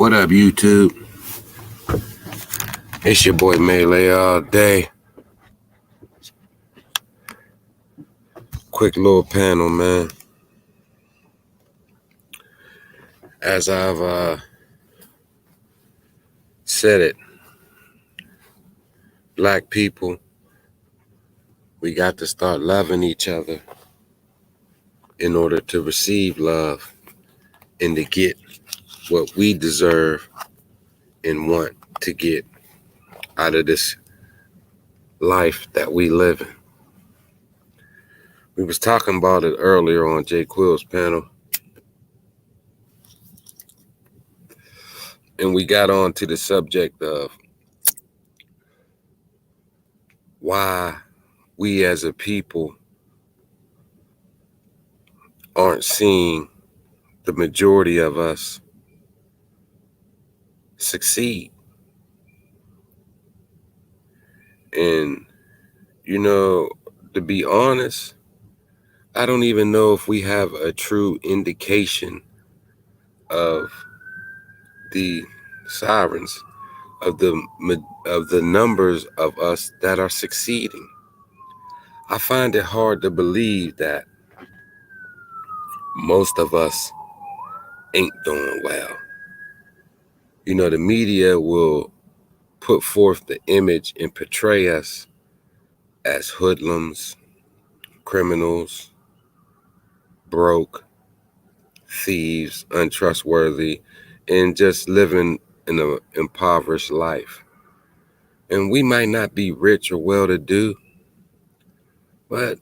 What up, YouTube? It's your boy Melee all day. Quick little panel, man. As I've said it, black people, we got to start loving each other in order to receive love and to get what we deserve and want to get out of this life that we live in. We was talking about it earlier on Jay Quill's panel, and we got on to the subject of why we as a people aren't seeing the majority of us succeed. And, to be honest, I don't even know if we have a true indication of the sirens of the numbers of us that are succeeding. I find it hard to believe that most of us ain't doing well. The media will put forth the image and portray us as hoodlums, criminals, broke, thieves, untrustworthy, and just living in an impoverished life. And we might not be rich or well-to-do, but,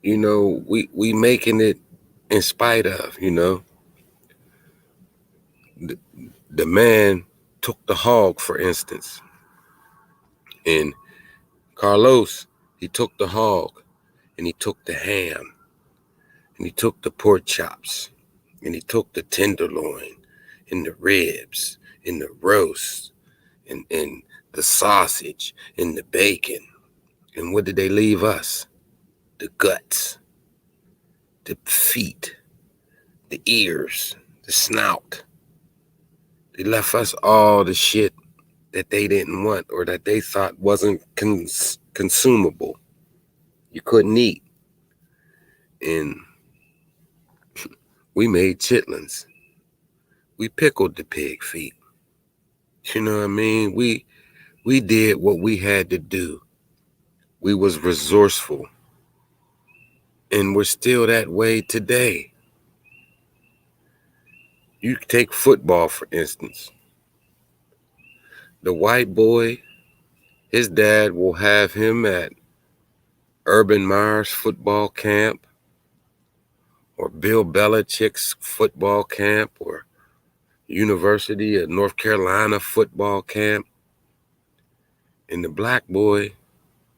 we making it in spite of, The man took the hog, for instance. And Carlos, he took the hog, and he took the ham, and he took the pork chops, and he took the tenderloin, and the ribs, and the roast, and the sausage, and the bacon. And what did they leave us? The guts, the feet, the ears, the snout. They left us all the shit that they didn't want or that they thought wasn't consumable. You couldn't eat. And we made chitlins. We pickled the pig feet. You know what I mean? We did what we had to do. We was resourceful. And we're still that way today. You take football, for instance. The white boy, his dad will have him at Urban Meyer's football camp or Bill Belichick's football camp or University of North Carolina football camp. And the black boy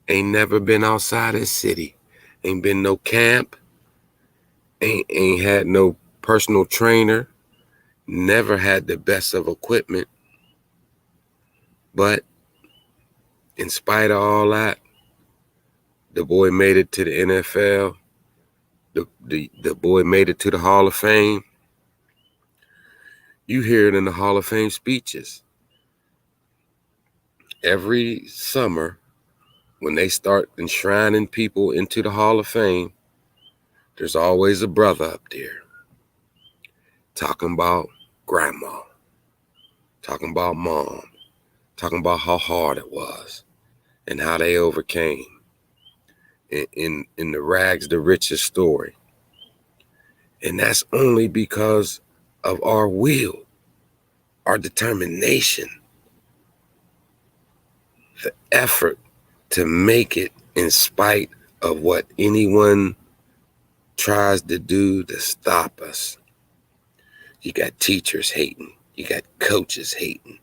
ain't never been outside his city. Ain't been no camp. Ain't had no personal trainer. Never had the best of equipment. But in spite of all that, the boy made it to the NFL. The boy made it to the Hall of Fame. You hear it in the Hall of Fame speeches. Every summer, when they start enshrining people into the Hall of Fame, there's always a brother up there talking about grandma, talking about mom, talking about how hard it was and how they overcame in the rags to riches story. And that's only because of our will, our determination, the effort to make it in spite of what anyone tries to do to stop us. You got teachers hating. You got coaches hating.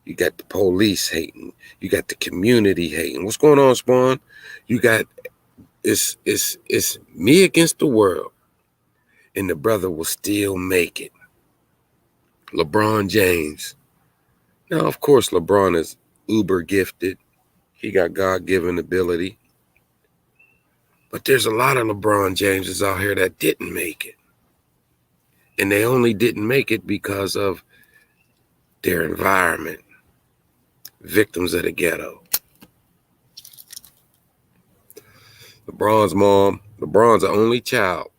You got the police hating. You got the community hating. What's going on, Spawn? You got it's me against the world, and the brother will still make it. LeBron James. Now, of course, LeBron is uber gifted. He got God-given ability. But there's a lot of LeBron Jameses out here that didn't make it. And they only didn't make it because of their environment, victims of the ghetto. LeBron's the only child.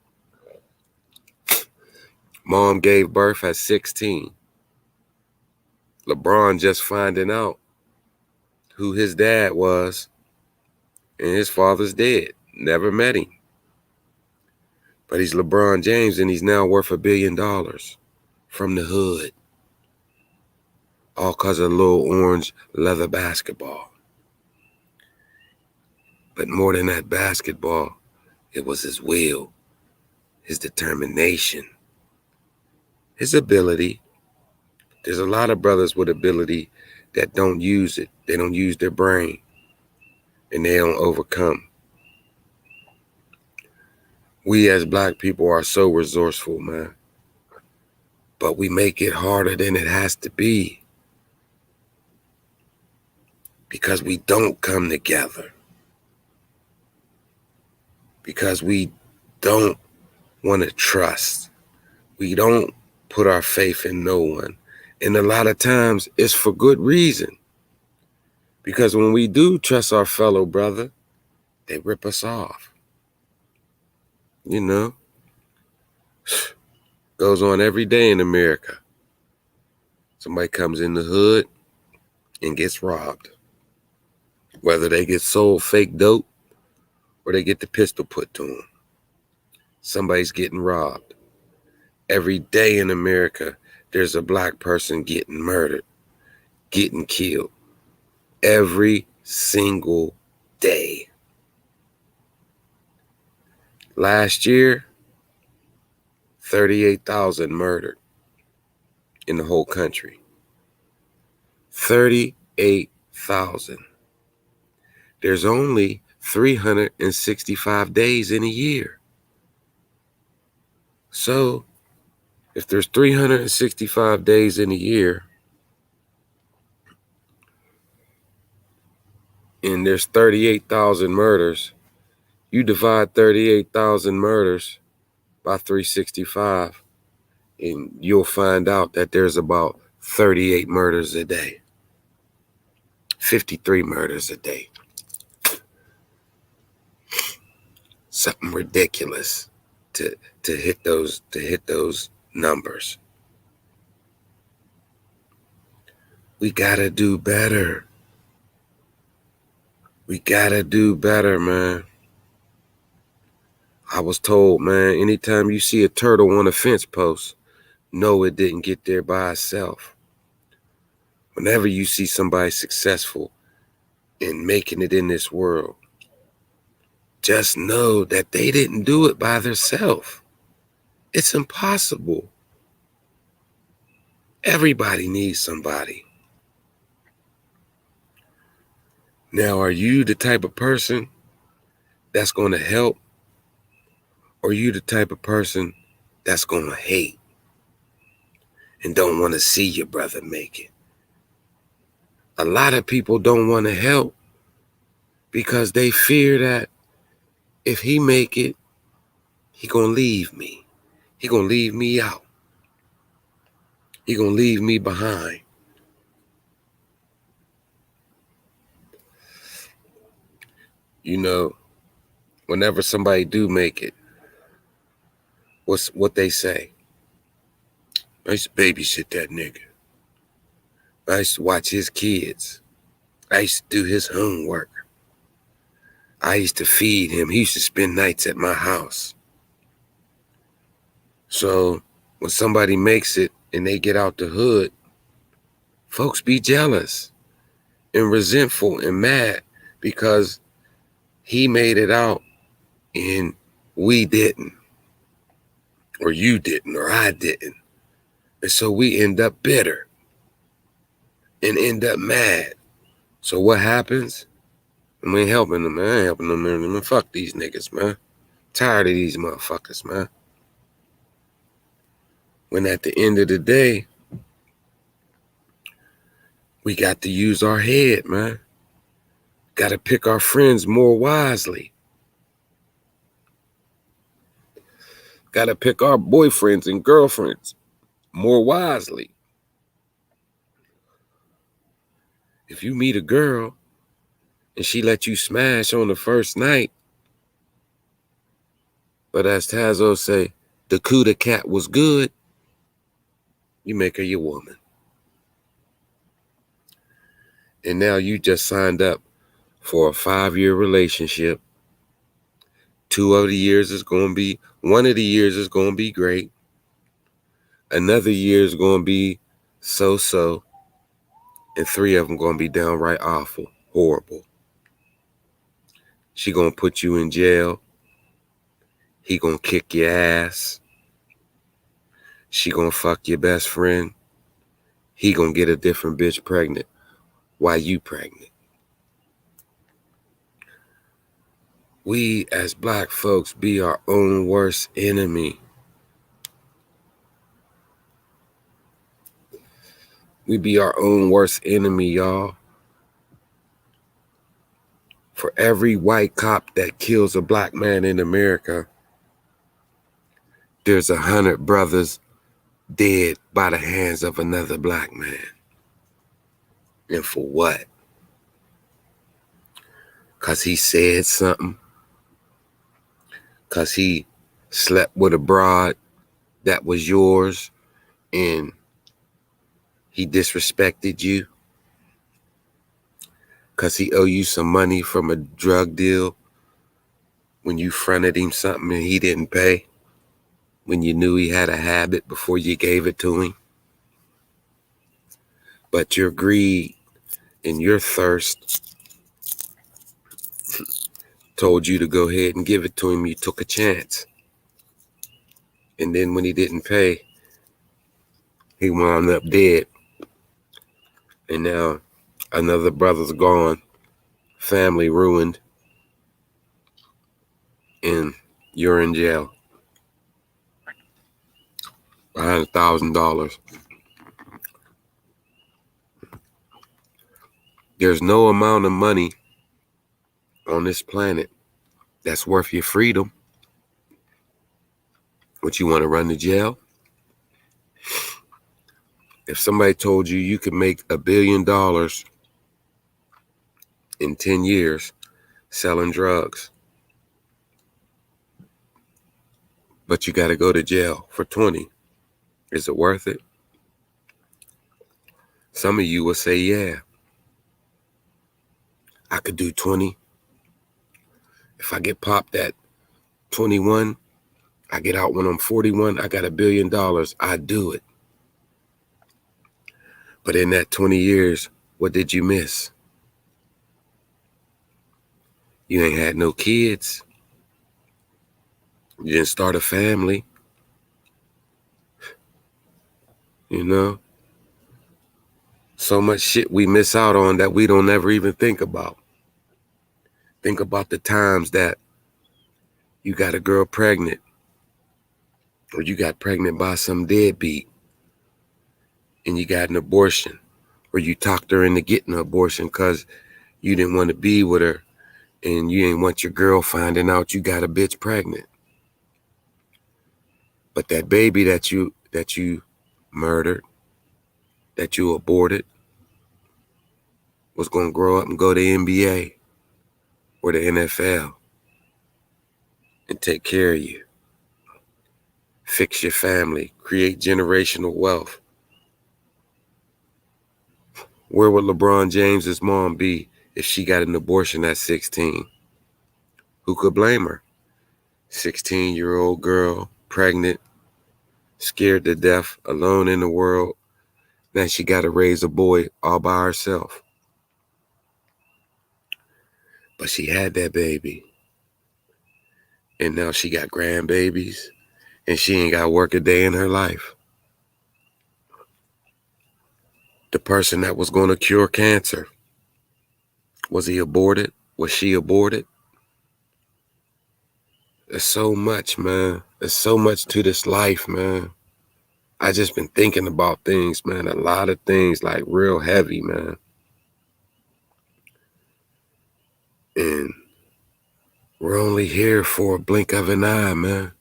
Mom gave birth at 16. LeBron just finding out who his dad was, and his father's dead. Never met him. But he's LeBron James, and he's now worth $1 billion from the hood. All because of a little orange leather basketball. But more than that basketball, it was his will, his determination, his ability. There's a lot of brothers with ability that don't use it. They don't use their brain, and they don't overcome. We as black people are so resourceful, man. But we make it harder than it has to be. Because we don't come together. Because we don't want to trust. We don't put our faith in no one. And a lot of times it's for good reason. Because when we do trust our fellow brother, they rip us off. You know, goes on every day in America. Somebody comes in the hood and gets robbed. Whether they get sold fake dope or they get the pistol put to them. Somebody's getting robbed. Every day in America, there's a black person getting murdered, getting killed. Every single day. Last year, 38,000 murdered in the whole country. 38,000. There's only 365 days in a year. So, if there's 365 days in a year, and there's 38,000 murders, you divide 38,000 murders by 365, and you'll find out that there's about 38 murders a day. 53 murders a day. Something ridiculous to hit those numbers. We gotta do better. We gotta do better, man. I was told, man, anytime you see a turtle on a fence post, know it didn't get there by itself. Whenever you see somebody successful in making it in this world, just know that they didn't do it by themselves. It's impossible. Everybody needs somebody. Now, are you the type of person that's going to help? Or are you the type of person that's going to hate and don't want to see your brother make it? A lot of people don't want to help because they fear that if he make it, he going to leave me. He going to leave me out. He going to leave me behind. You know, whenever somebody do make it, what they say? I used to babysit that nigga. I used to watch his kids. I used to do his homework. I used to feed him. He used to spend nights at my house. So when somebody makes it and they get out the hood, folks be jealous and resentful and mad because he made it out and we didn't, or you didn't, or I didn't. And so we end up bitter and end up mad. So what happens? We ain't helping them, man. I ain't helping them, man. Fuck these niggas, man. Tired of these motherfuckers, man. When at the end of the day, we got to use our head, man. Got to pick our friends more wisely. Got to pick our boyfriends and girlfriends more wisely. If you meet a girl and she let you smash on the first night, but as Tazo say, the coup de cat was good, you make her your woman. And now you just signed up for a 5-year relationship. 2 of the years is going to be, 1 of the years is going to be great. Another year is going to be so-so. And 3 of them going to be downright awful, horrible. She going to put you in jail. He going to kick your ass. She going to fuck your best friend. He going to get a different bitch pregnant while you pregnant. We as black folks be our own worst enemy. We be our own worst enemy, y'all. For every white cop that kills a black man in America, there's 100 brothers dead by the hands of another black man. And for what? Because he said something? Because he slept with a broad that was yours and he disrespected you? Because he owe you some money from a drug deal when you fronted him something and he didn't pay? When you knew he had a habit before you gave it to him? But your greed and your thirst told you to go ahead and give it to him. You took a chance. And then when he didn't pay, he wound up dead. And now another brother's gone, family ruined, and you're in jail. $100,000. There's no amount of money on this planet that's worth your freedom. What, you want to run to jail? If somebody told you you could make $1 billion in 10 years selling drugs, but you got to go to jail for 20, is it worth it? Some of you will say, yeah, I could do 20. If I get popped at 21, I get out when I'm 41, I got $1 billion, I do it. But in that 20 years, what did you miss? You ain't had no kids. You didn't start a family. You know? So much shit we miss out on that we don't ever even think about. Think about the times that you got a girl pregnant, or you got pregnant by some deadbeat, and you got an abortion, or you talked her into getting an abortion because you didn't want to be with her, and you didn't want your girl finding out you got a bitch pregnant. But that baby that you murdered, that you aborted, was going to grow up and go to NBA or the NFL and take care of you, fix your family, create generational wealth. Where would LeBron James's mom be if she got an abortion at 16? Who could blame her? 16-year-old girl, pregnant, scared to death, alone in the world. Now she got to raise a boy all by herself. But she had that baby. And now she got grandbabies, and she ain't got to work a day in her life. The person that was going to cure cancer, was he aborted? Was she aborted? There's so much, man. There's so much to this life, man. I just been thinking about things, man. A lot of things, like real heavy, man. And we're only here for a blink of an eye, man.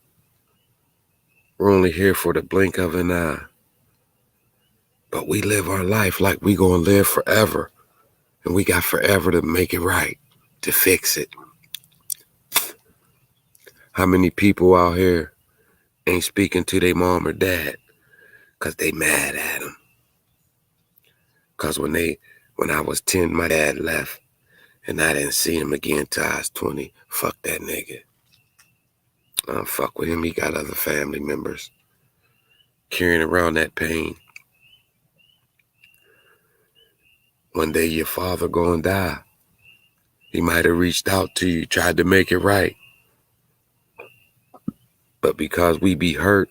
We're only here for the blink of an eye. But we live our life like we gonna live forever. And we got forever to make it right, to fix it. How many people out here ain't speaking to their mom or dad because they mad at them? Because when I was 10, my dad left, and I didn't see him again till I was 20. Fuck that nigga. I don't fuck with him. He got other family members carrying around that pain. One day your father gonna die. He might have reached out to you, tried to make it right. But because we be hurt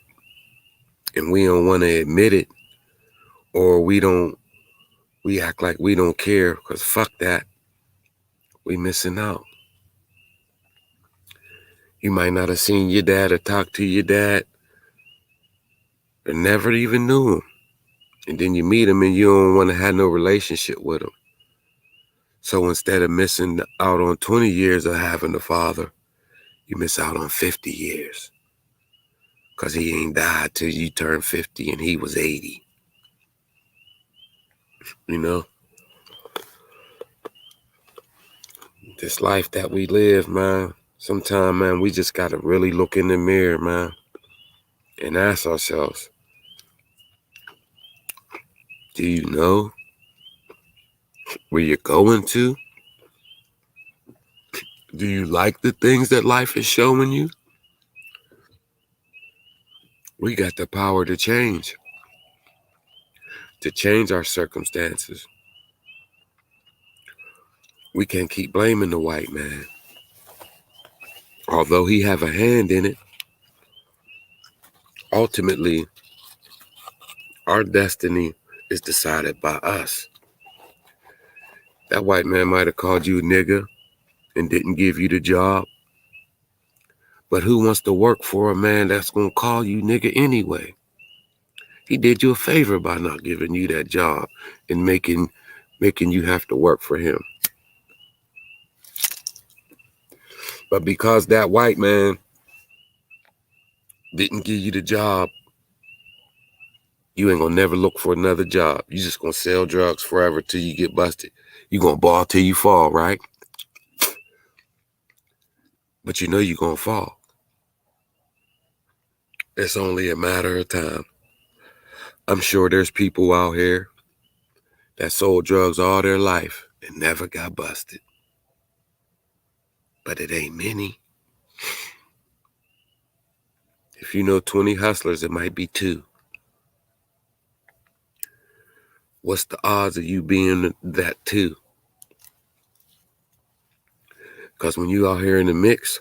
and we don't want to admit it, or we act like we don't care, because fuck that, we missing out. You might not have seen your dad or talked to your dad or never even knew him. And then you meet him and you don't want to have no relationship with him. So instead of missing out on 20 years of having a father, you miss out on 50 years. Because he ain't died till you turn 50 and he was 80. You know? This life that we live, man, sometimes, man, we just got to really look in the mirror, man, and ask ourselves, do you know where you're going to? Do you like the things that life is showing you? We got the power to change our circumstances. We can't keep blaming the white man. Although he have a hand in it, ultimately, our destiny is decided by us. That white man might have called you a nigga and didn't give you the job. But who wants to work for a man that's going to call you nigga anyway? He did you a favor by not giving you that job and making you have to work for him. But because that white man didn't give you the job, you ain't going to never look for another job. You just going to sell drugs forever till you get busted. You going to ball till you fall, right? But you know you're going to fall. It's only a matter of time. I'm sure there's people out here that sold drugs all their life and never got busted. But it ain't many. If you know 20 hustlers, it might be 2. What's the odds of you being that 2? Because when you out here in the mix,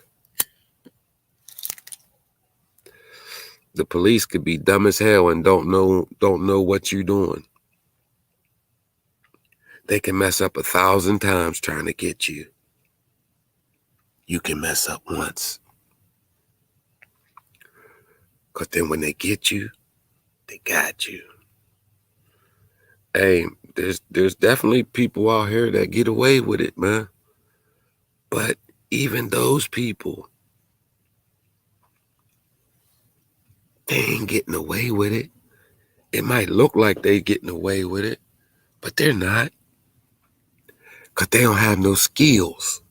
the police could be dumb as hell and don't know what you're doing. They can mess up 1,000 times trying to get you. You can mess up once. Because then when they get you, they got you. Hey, there's definitely people out here that get away with it, man. But even those people, they ain't getting away with it. It might look like they getting away with it, but they're not. Because they don't have no skills.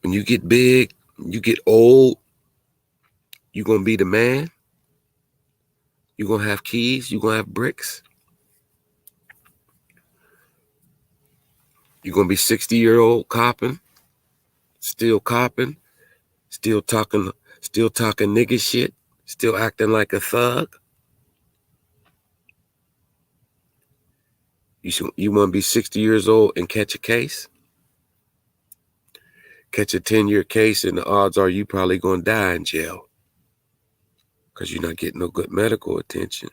When you get big, you get old, you're going to be the man. You're going to have keys. You're going to have bricks. You're going to be 60-year-old copping, still talking nigga shit, still acting like a thug. You want to be 60 years old and catch a case? Catch a 10-year case, and the odds are you probably going to die in jail because you're not getting no good medical attention.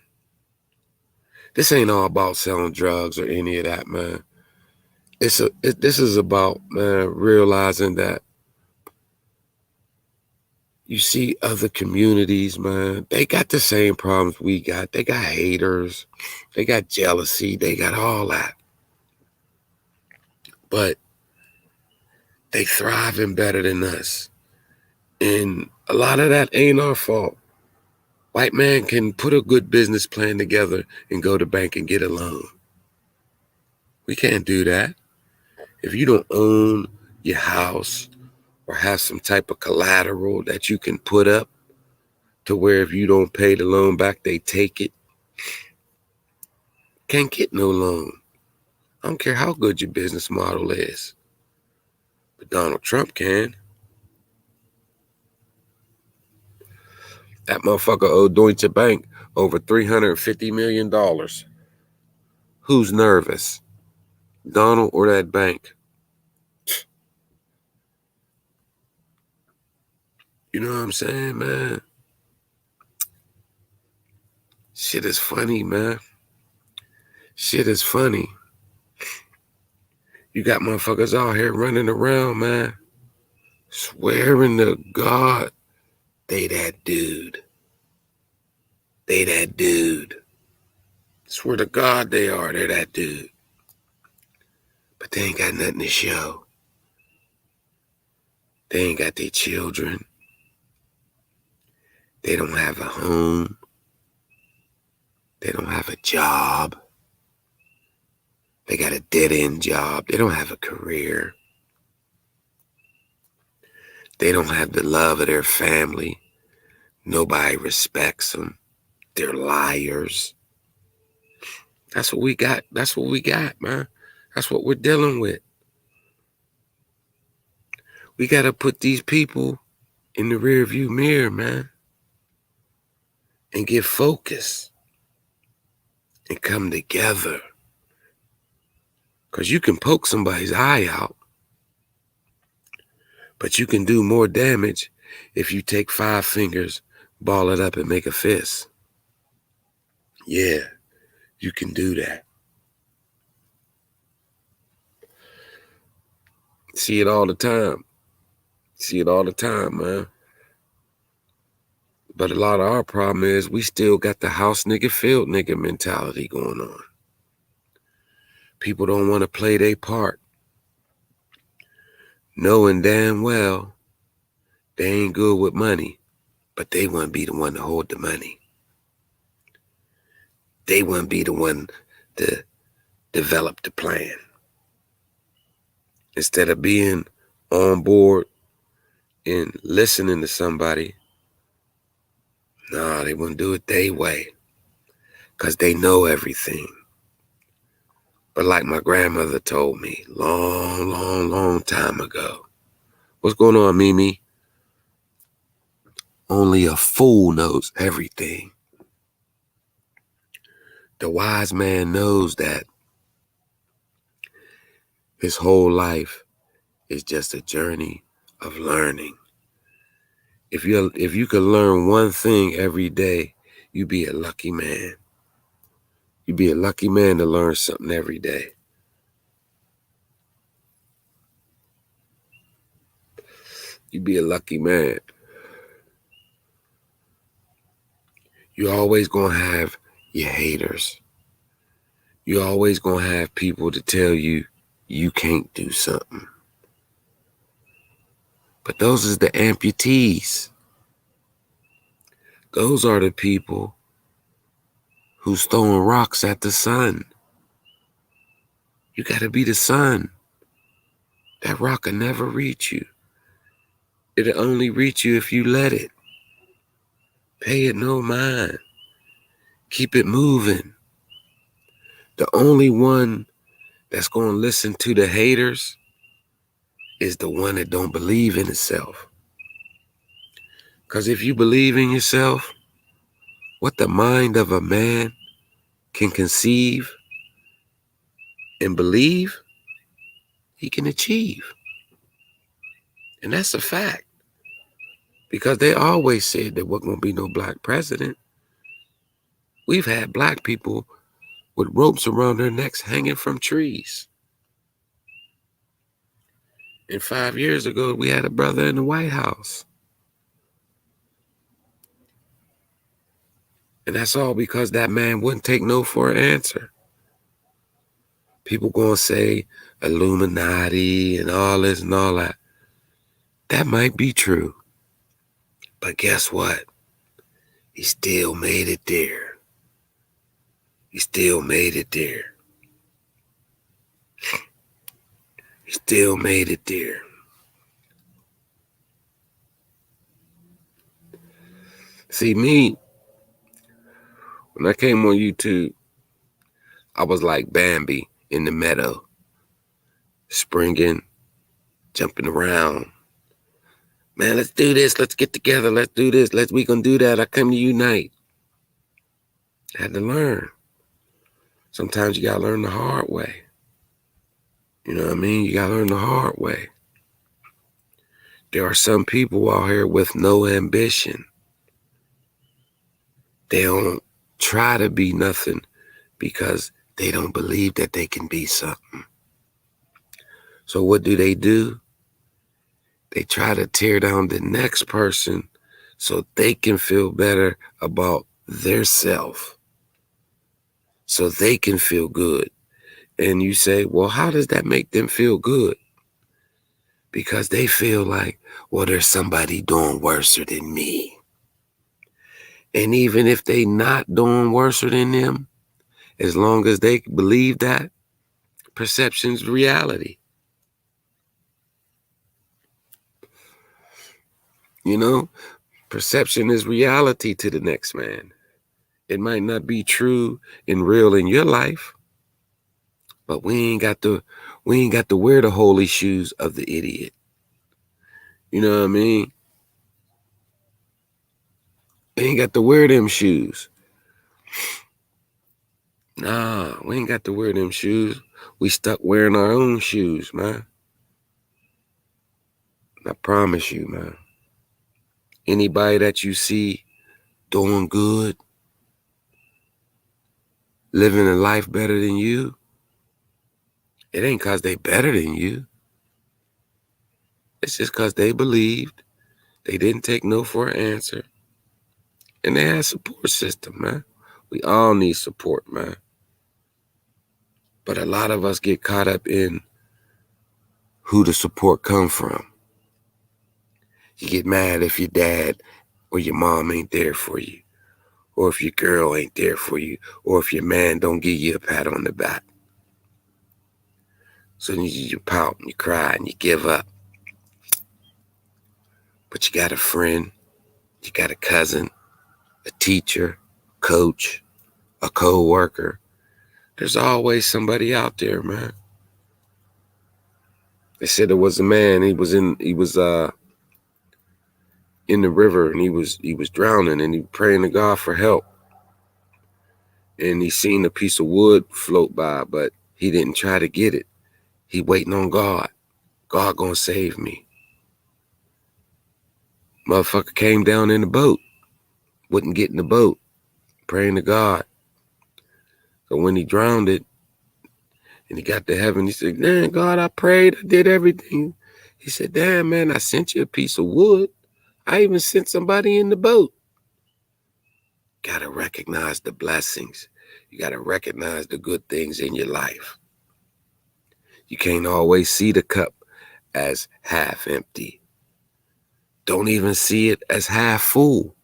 This ain't all about selling drugs or any of that, man. This is about, man, realizing that you see other communities, man, they got the same problems we got. They got haters. They got jealousy. They got all that. But they thriving better than us. And a lot of that ain't our fault. White man can put a good business plan together and go to bank and get a loan. We can't do that. If you don't own your house or have some type of collateral that you can put up to where if you don't pay the loan back, they take it, can't get no loan. I don't care how good your business model is. But Donald Trump can. That motherfucker owed Deutsche Bank over $350 million. Who's nervous? Donald or that bank? You know what I'm saying, man? Shit is funny, man. Shit is funny. You got motherfuckers out here running around, man, swearing to God they that dude. They that dude. Swear to God they are. They're that dude. But they ain't got nothing to show. They ain't got their children. They don't have a home. They don't have a job. They got a dead-end job. They don't have a career. They don't have the love of their family. Nobody respects them. They're liars. That's what we got. That's what we got, man. That's what we're dealing with. We got to put these people in the rearview mirror, man, and get focused and come together. Because you can poke somebody's eye out, but you can do more damage if you take 5 fingers, ball it up, and make a fist. Yeah, you can do that. See it all the time. See it all the time, man. But a lot of our problem is we still got the house nigga, field nigga mentality going on. People don't want to play their part, knowing damn well they ain't good with money, but they want to be the one to hold the money. They want to be the one to develop the plan. Instead of being on board and listening to somebody, nah, they want to do it their way because they know everything. But like my grandmother told me long time ago, what's going on, Mimi? Only a fool knows everything. The wise man knows that his whole life is just a journey of learning. If you could learn one thing every day, you'd be a lucky man. You'd be a lucky man to learn something every day. You'd be a lucky man. You always gonna have your haters. You always gonna have people to tell you you can't do something. But those is the amputees. Those are the people who's throwing rocks at the sun. You gotta be the sun. That rock will never reach you. It'll only reach you if you let it. Pay it no mind. Keep it moving. The only one that's going to listen to the haters is the one that don't believe in itself. Because if you believe in yourself, what the mind of a man can conceive and believe, he can achieve. And that's a fact. Because they always said there wasn't going to be no black president. We've had black people with ropes around their necks hanging from trees. And 5 years ago, we had a brother in the White House. And that's all because that man wouldn't take no for an answer. People gonna say Illuminati and all this and all that. That might be true. But guess what? He still made it there. He still made it there. He still made it there. See, me, when I came on YouTube, I was like Bambi in the meadow, springing, jumping around. Man, let's do this. Let's get together. Let's do this. We gonna do that. I come to unite. I had to learn. Sometimes you gotta learn the hard way. You know what I mean? You gotta learn the hard way. There are some people out here with no ambition. They don't try to be nothing because they don't believe that they can be something. So what do? They try to tear down the next person so they can feel better about their self, so they can feel good. And you say, well, how does that make them feel good? Because they feel like, well, there's somebody doing worse than me. And even if they not doing worse than them, as long as they believe that, perception's reality. You know, perception is reality to the next man. It might not be true and real in your life, but we ain't got to wear the holy shoes of the idiot. You know what I mean? We ain't got to wear them shoes. Nah, we ain't got to wear them shoes. We stuck wearing our own shoes, man. I promise you, man. Anybody that you see doing good, living a life better than you, it ain't because they better than you. It's just because they believed. They didn't take no for an answer. And they had a support system, man. We all need support, man. But a lot of us get caught up in who the support come from. You get mad if your dad or your mom ain't there for you, or if your girl ain't there for you, or if your man don't give you a pat on the back. So then you pout and you cry and you give up. But you got a friend, you got a cousin, a teacher, coach, a co-worker. There's always somebody out there, man. They said there was a man, he was in the river and he was drowning and he praying to God for help. And he seen a piece of wood float by, but he didn't try to get it. He waiting on God. God gonna save me. Motherfucker came down in the boat, wouldn't get in the boat, praying to God. So when he drowned it and he got to heaven, he said, "Man, God, I prayed, I did everything." He said, "Damn, man, I sent you a piece of wood. I even sent somebody in the boat." Gotta recognize the blessings. You gotta recognize the good things in your life. You can't always see the cup as half empty. Don't even see it as half full.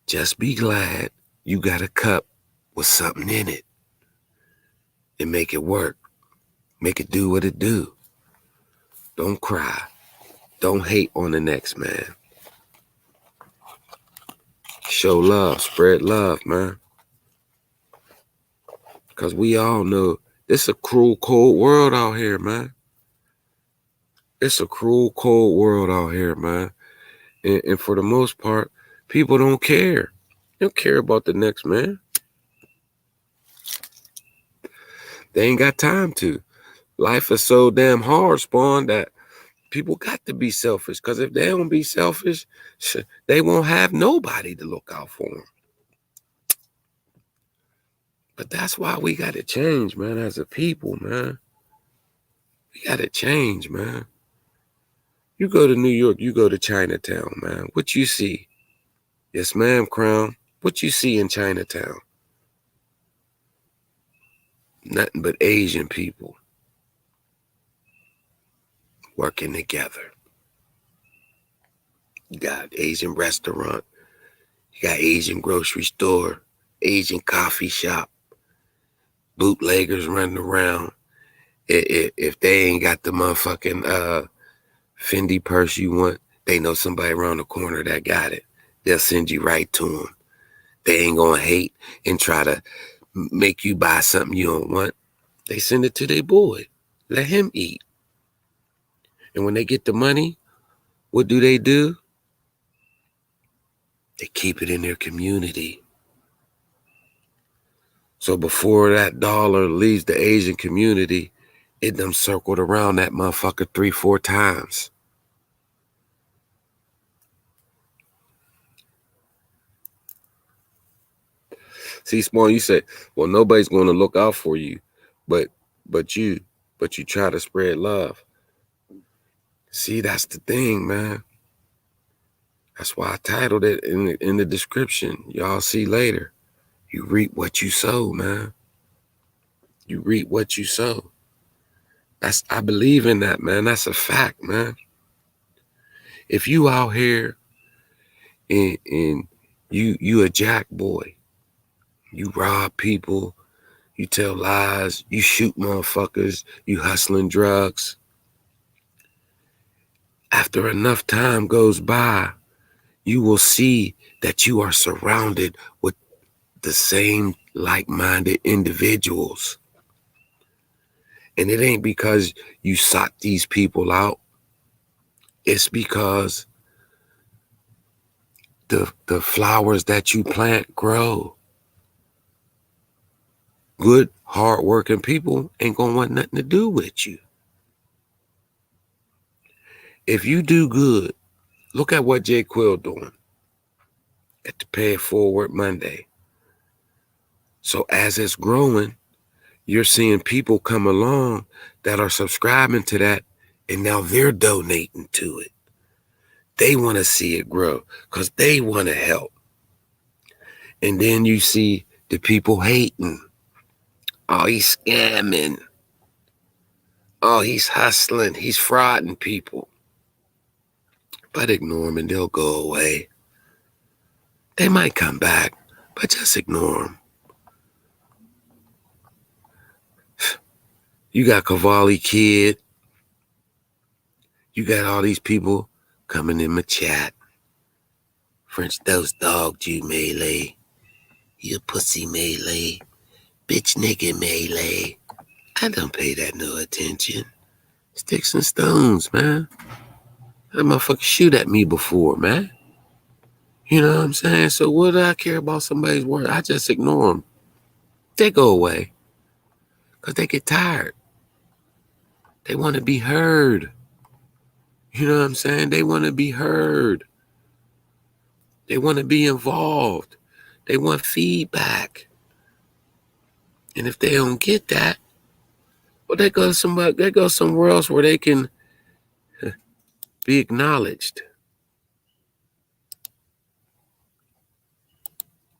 Just be glad you got a cup with something in it and make it work. Make it do what it do. Don't cry. Don't hate on the next man. Show love, spread love, man. Because we all know it's a cruel, cold world out here, man. It's a cruel, cold world out here, man. And for the most part, people don't care. They don't care about the next man. They ain't got time to. Life is so damn hard, Spawn, that people got to be selfish. Because if they don't be selfish, they won't have nobody to look out for them. But that's why we got to change, man, as a people, man. We got to change, man. You go to New York, you go to Chinatown, man. What you see? Yes, ma'am, Crown. What you see in Chinatown? Nothing but Asian people working together. You got Asian restaurant. You got Asian grocery store, Asian coffee shop, bootleggers running around, If they ain't got the motherfucking Fendi purse you want, they know somebody around the corner that got it. They'll send you right to them. They ain't gonna hate and try to make you buy something you don't want. They send it to their boy. Let him eat. And when they get the money, what do? They keep it in their community. So before that dollar leaves the Asian community, it done circled around that motherfucker 3-4 times. See, Small, you say, well, nobody's going to look out for you, but you try to spread love. See, that's the thing, man. That's why I titled it in the description. Y'all see later. You reap what you sow, man. You reap what you sow. I believe in that, man. That's a fact, man. If you out here and you a jack boy, you rob people, you tell lies, you shoot motherfuckers, you hustling drugs. After enough time goes by, you will see that you are surrounded with the same like-minded individuals. And it ain't because you sought these people out. It's because the flowers that you plant grow. Good, hard-working people ain't gonna want nothing to do with you. If you do good, look at what Jay Quill doing at the Pay It Forward Monday. So as it's growing, you're seeing people come along that are subscribing to that, and now they're donating to it. They want to see it grow because they want to help. And then you see the people hating. Oh, he's scamming. Oh, he's hustling. He's frauding people. But ignore them and they'll go away. They might come back, but just ignore them. You got Cavalli Kid. You got all these people coming in my chat. French Toast Dog, you Melee. You pussy Melee. Bitch nigga Melee. I don't pay that no attention. Sticks and stones, man. That motherfucker shoot at me before, man. You know what I'm saying? So what do I care about somebody's word? I just ignore them. They go away. Because they get tired. They want to be heard. You know what I'm saying? They want to be heard. They want to be involved. They want feedback. And if they don't get that, well, they go somewhere else where they can be acknowledged.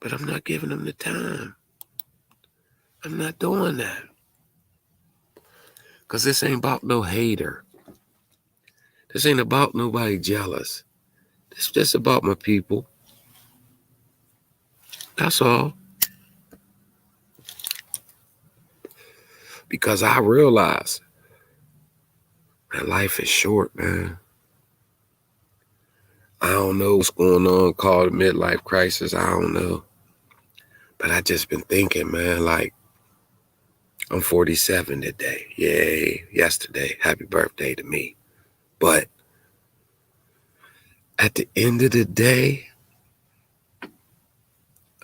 But I'm not giving them the time. I'm not doing that. Because this ain't about no hater. This ain't about nobody jealous. It's just about my people. That's all. Because I realize that life is short, man. I don't know what's going on called a midlife crisis. I don't know. But I just been thinking, man, like, I'm 47 today. Yay, yesterday. Happy birthday to me. But at the end of the day,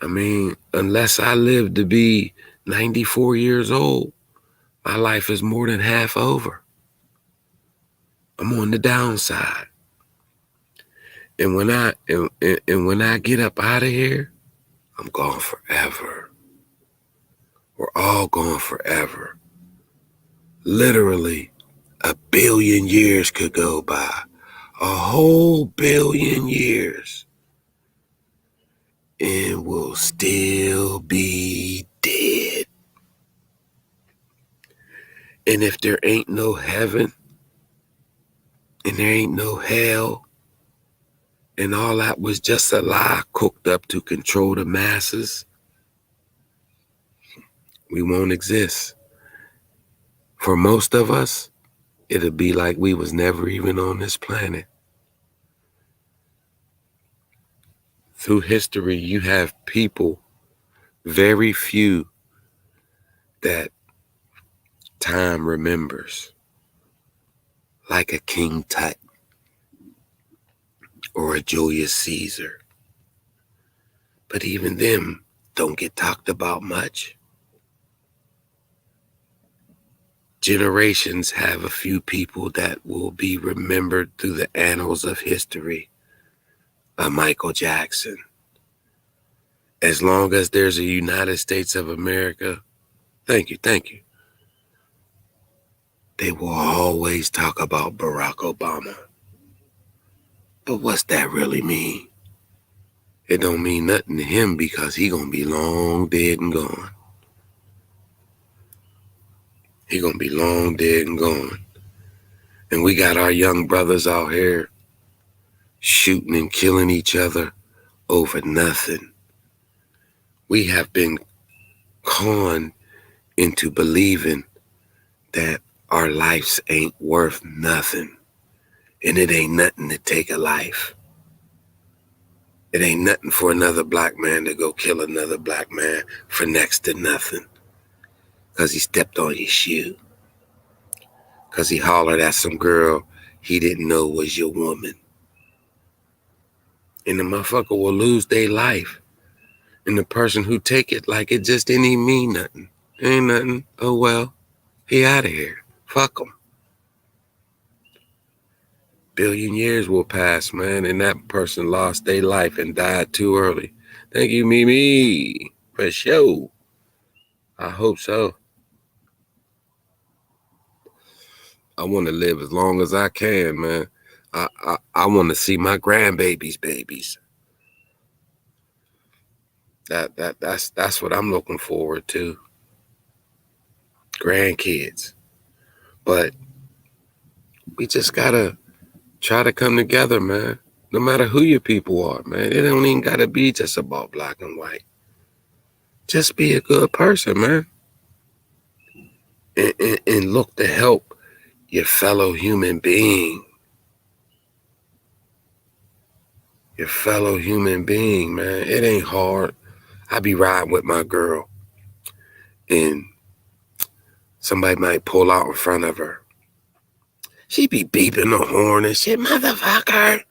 I mean, unless I live to be 94 years old, my life is more than half over. I'm on the downside. And when I get up out of here, I'm gone forever. We're all gone forever. Literally, 1 billion years could go by. A whole billion years. And we'll still be dead. And if there ain't no heaven, and there ain't no hell, and all that was just a lie cooked up to control the masses, we won't exist. For most of us, it'll be like we was never even on this planet. Through history, you have people, very few, that time remembers, like a King Tut or a Julius Caesar. But even them don't get talked about much. Generations have a few people that will be remembered through the annals of history. A Michael Jackson. As long as there's a United States of America, thank you, they will always talk about Barack Obama. But what's that really mean? It don't mean nothing to him because he gonna be long dead and gone. He gonna be long dead and gone. And we got our young brothers out here shooting and killing each other over nothing. We have been conned into believing that our lives ain't worth nothing. And it ain't nothing to take a life. It ain't nothing for another black man to go kill another black man for next to nothing. Because he stepped on your shoe. Because he hollered at some girl he didn't know was your woman. And the motherfucker will lose their life. And the person who take it like it just didn't even mean nothing. Ain't nothing. Oh well, he out of here. Fuck him. Billion years will pass, man, and that person lost their life and died too early. Thank you, Mimi, for sure. I hope so. I want to live as long as I can, man. I want to see my grandbabies' babies. That's what I'm looking forward to. Grandkids. But we just gotta try to come together, man. No matter who your people are, man. It don't even gotta be just about black and white. Just be a good person, man. And look to help your fellow human being. Your fellow human being, man. It ain't hard. I be riding with my girl and somebody might pull out in front of her. She be beeping the horn and shit, motherfucker.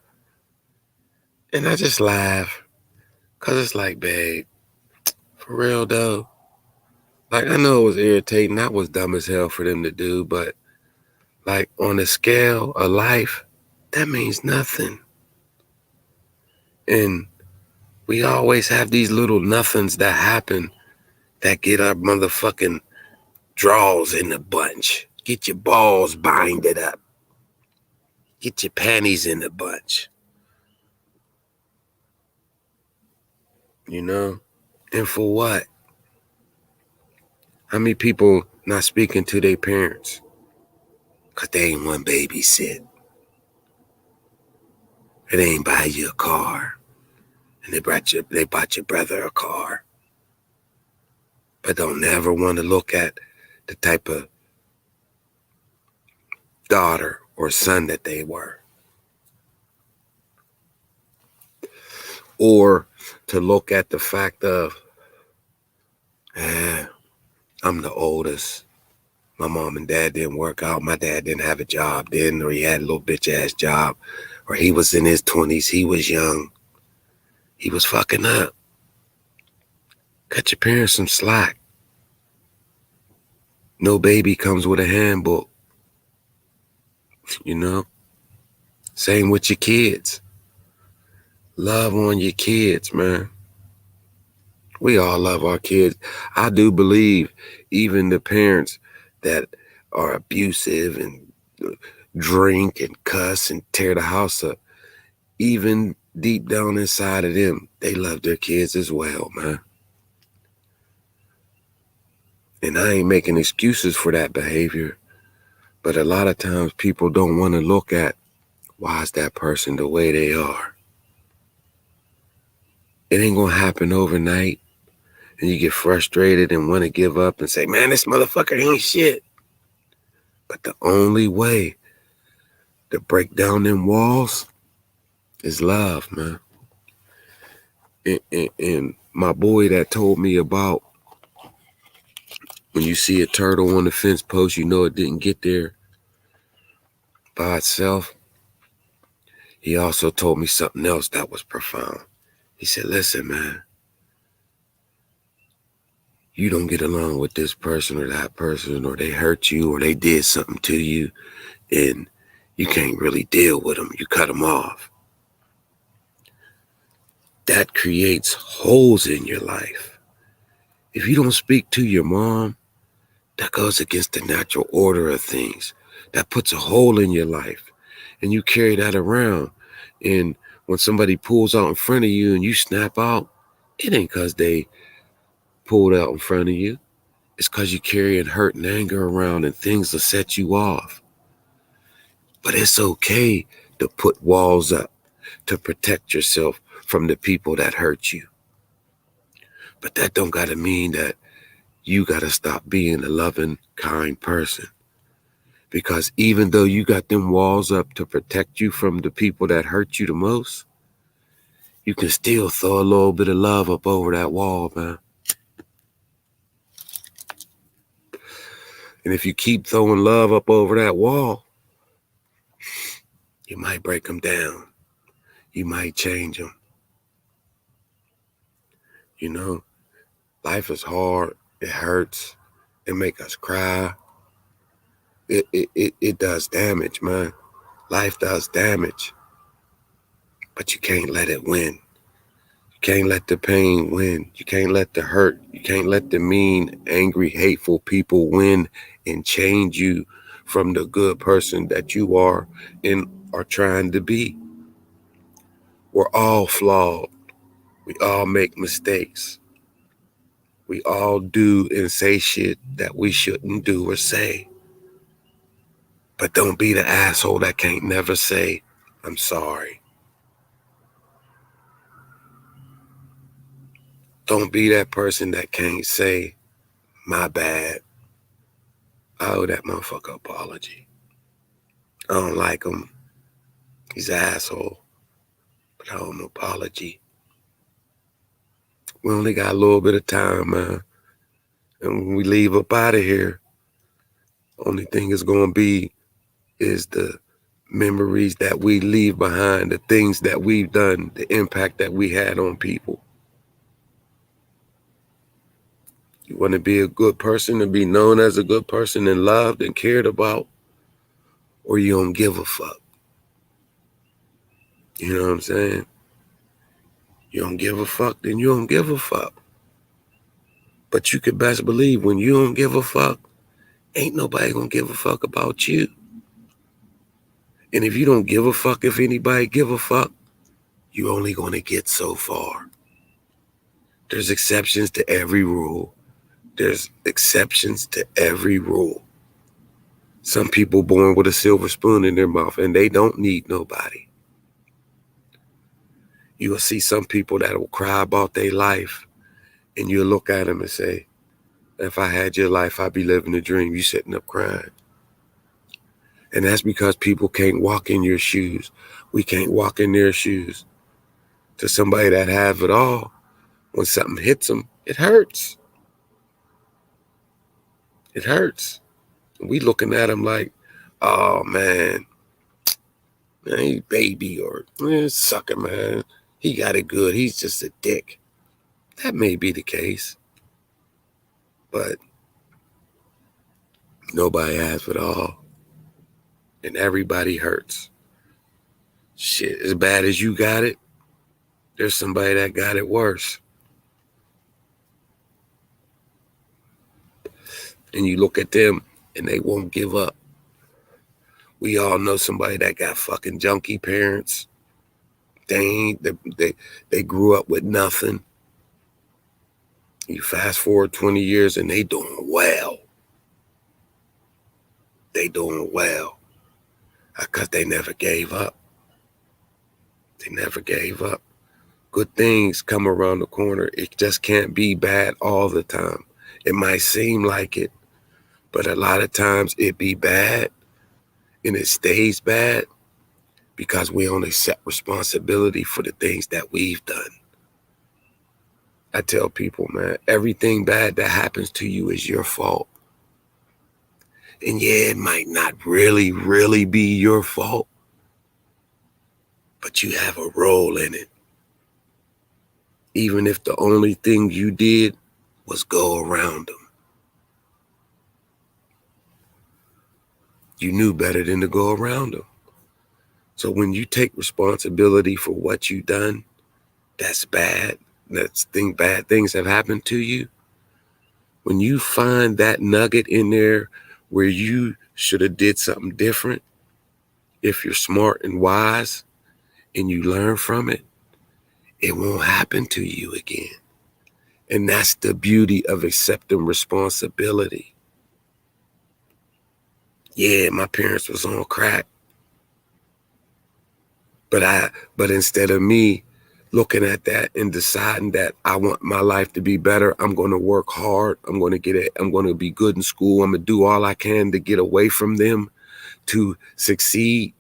And I just laugh. Cause it's like, babe, for real though. Like, I know it was irritating. That was dumb as hell for them to do. But like on the scale of life, that means nothing. And we always have these little nothings that happen that get our motherfucking draws in a bunch. Get your balls binded up. Get your panties in a bunch. You know? And for what? How many people not speaking to their parents? Because they ain't want to babysit. It ain't buy you a car. And they bought your brother a car. But don't never want to look at the type of daughter or son that they were. Or to look at the fact of, I'm the oldest. My mom and dad didn't work out. My dad didn't have a job then, or he had a little bitch ass job, or he was in his 20s. He was young. He was fucking up. Cut your parents some slack. No baby comes with a handbook. You know? Same with your kids. Love on your kids, man. We all love our kids. I do believe even the parents that are abusive and drink and cuss and tear the house up, even deep down inside of them, they love their kids as well, man. And I ain't making excuses for that behavior, but a lot of times people don't want to look at why is that person the way they are. It ain't gonna happen overnight. And you get frustrated and want to give up and say, man, this motherfucker ain't shit. But the only way to break down them walls is love, man. And my boy that told me about when you see a turtle on the fence post, you know it didn't get there by itself. He also told me something else that was profound. He said, listen, man, you don't get along with this person or that person, or they hurt you, or they did something to you, and you can't really deal with them. You cut them off. That creates holes in your life. If you don't speak to your mom, that goes against the natural order of things. That puts a hole in your life, and you carry that around. And when somebody pulls out in front of you and you snap out, it ain't because they pulled out in front of you. It's because you're carrying hurt and anger around, and things will set you off. But it's okay to put walls up to protect yourself from the people that hurt you. But that don't gotta mean that you gotta stop being a loving, kind person. Because even though you got them walls up to protect you from the people that hurt you the most, you can still throw a little bit of love up over that wall, man. And if you keep throwing love up over that wall, you might break them down. You might change them. You know, life is hard. It hurts. It makes us cry. It does damage, man. Life does damage. But you can't let it win. You can't let the pain win. You can't let the hurt. You can't let the mean, angry, hateful people win and change you from the good person that you are and are trying to be. We're all flawed. We all make mistakes. We all do and say shit that we shouldn't do or say. But don't be the asshole that can't never say, I'm sorry. Don't be that person that can't say, my bad. I owe that motherfucker apology. I don't like him. He's an asshole. But I owe him an apology. We only got a little bit of time, man. And when we leave up out of here, only thing is going to be is the memories that we leave behind, the things that we've done, the impact that we had on people. You want to be a good person and be known as a good person and loved and cared about, or you don't give a fuck. You know what I'm saying? You don't give a fuck, then you don't give a fuck. But you can best believe when you don't give a fuck, ain't nobody gonna give a fuck about you. And if you don't give a fuck if anybody give a fuck, you only gonna get so far. There's exceptions to every rule. There's exceptions to every rule. Some people born with a silver spoon in their mouth and they don't need nobody. You will see some people that will cry about their life and you'll look at them and say, if I had your life, I'd be living a dream. You sitting up crying. And that's because people can't walk in your shoes. We can't walk in their shoes. To somebody that have it all, when something hits them, it hurts. It hurts. We looking at them like, oh man, he baby or sucker, man. He got it good. He's just a dick. That may be the case. But nobody has it all. And everybody hurts. Shit, as bad as you got it, there's somebody that got it worse. And you look at them and they won't give up. We all know somebody that got fucking junkie parents. They grew up with nothing. You fast forward 20 years and they doing well. They doing well. Because they never gave up. They never gave up. Good things come around the corner. It just can't be bad all the time. It might seem like it, But a lot of times it be bad and it stays bad because we don't accept responsibility for the things that we've done. I tell people, man, everything bad that happens to you is your fault. And yeah, it might not really, really be your fault, but you have a role in it. Even if the only thing you did was go around them. You knew better than to go around them. So when you take responsibility for what you done, that's bad. Bad things have happened to you. When you find that nugget in there where you should have did something different, if you're smart and wise and you learn from it, it won't happen to you again. And that's the beauty of accepting responsibility. Yeah, my parents was on crack. But instead of me looking at that and deciding that I want my life to be better, I'm going to work hard. I'm going to be good in school. I'm going to do all I can to get away from them to succeed.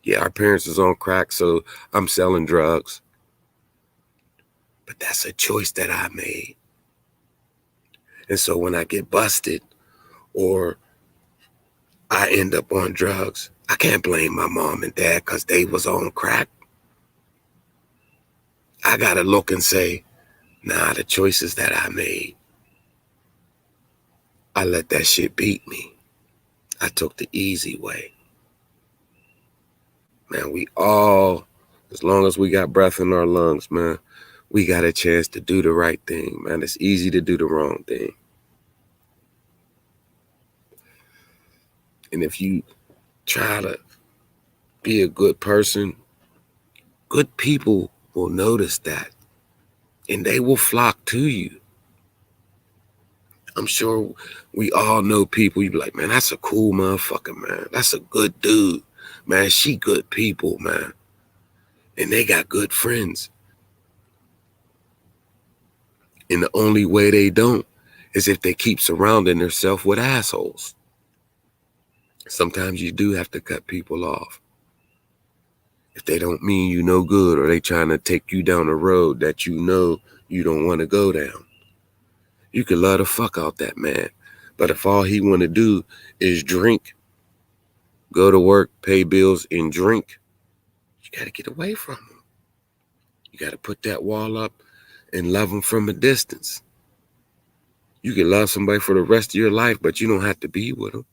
Yeah, our parents is on crack, so I'm selling drugs. But that's a choice that I made. And so when I get busted or I end up on drugs, I can't blame my mom and dad because they was on crack. I got to look and say, nah, the choices that I made, I let that shit beat me. I took the easy way. Man, we all, as long as we got breath in our lungs, man, we got a chance to do the right thing, man. It's easy to do the wrong thing. And if you try to be a good person, good people will notice that. And they will flock to you. I'm sure we all know people, you be like, man, that's a cool motherfucker, man. That's a good dude. Man, she good people, man. And they got good friends. And the only way they don't is if they keep surrounding themselves with assholes. Sometimes you do have to cut people off. If they don't mean you no good or they trying to take you down a road that you know you don't want to go down. You can love the fuck out that man. But if all he want to do is drink, go to work, pay bills, and drink, you got to get away from him. You got to put that wall up and love them from a distance. You can love somebody for the rest of your life, but you don't have to be with them.